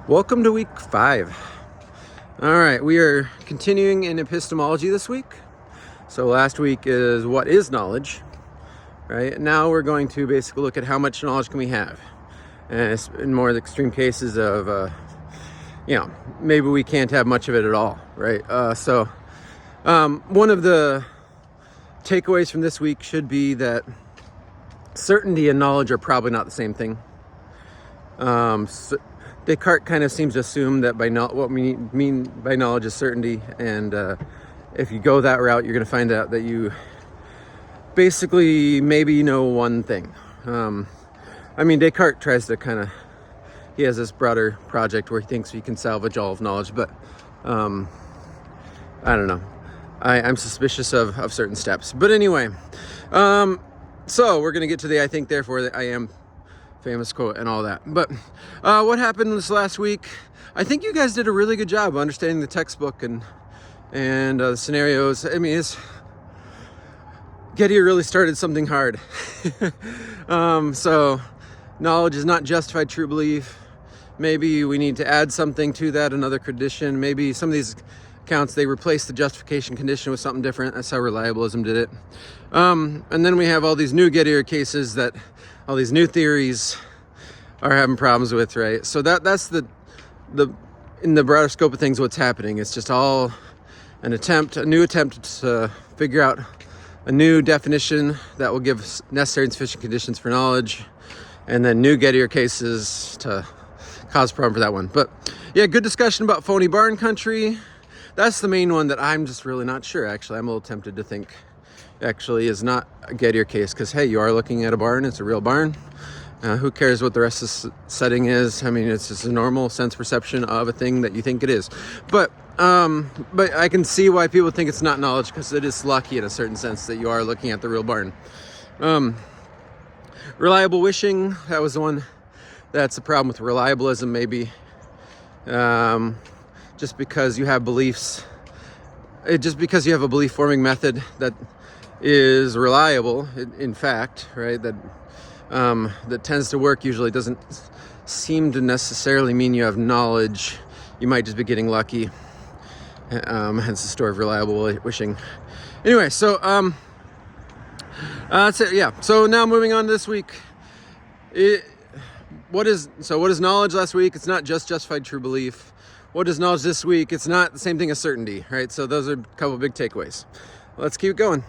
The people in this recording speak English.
Welcome to week 5. All right, we are continuing in epistemology this week. So last week is what is knowledge, right? Now we're going to basically look at how much knowledge can we have. And in more extreme cases of, maybe we can't have much of it at all, right? One of the takeaways from this week should be that certainty and knowledge are probably not the same thing. Descartes kind of seems to assume that what we mean by knowledge is certainty, and if you go that route, you're going to find out that you basically maybe know one thing. Descartes tries to he has this broader project where he thinks he can salvage all of knowledge, but I don't know. I'm suspicious of certain steps. But anyway, so we're going to get to the I think, therefore, that I am famous quote and all that. But what happened this last week? I think you guys did a really good job understanding the textbook and the scenarios. Gettier really started something hard. So knowledge is not justified true belief. Maybe we need to add something to that, another condition. Maybe some of these accounts, they replace the justification condition with something different. That's how reliabilism did it. And then we have all these new Gettier cases that all these new theories are having problems with, right? So that's the in the broader scope of things, what's happening. It's just all a new attempt to figure out a new definition that will give necessary and sufficient conditions for knowledge, and then new Gettier cases to cause a problem for that one. But yeah, good discussion about phony barn country. That's the main one that I'm just really not sure. Actually, I'm a little tempted to think actually is not a Gettier case, because hey, you are looking at a barn. It's a real barn. Who cares what the rest of the setting is? It's just a normal sense perception of a thing that you think it is. But I can see why people think it's not knowledge, because it is lucky in a certain sense that you are looking at the real barn. Reliable wishing, that was the one that's the problem with reliabilism, maybe. Just because you have beliefs, just because you have a belief forming method that is reliable, in fact, right, that tends to work usually, doesn't seem to necessarily mean you have knowledge. You might just be getting lucky. Hence the story of reliable wishing. Anyway, so that's it. Yeah. So now moving on to this week. What is knowledge last week? It's not just justified true belief. What is knowledge this week? It's not the same thing as certainty, right? So those are a couple of big takeaways. Let's keep going.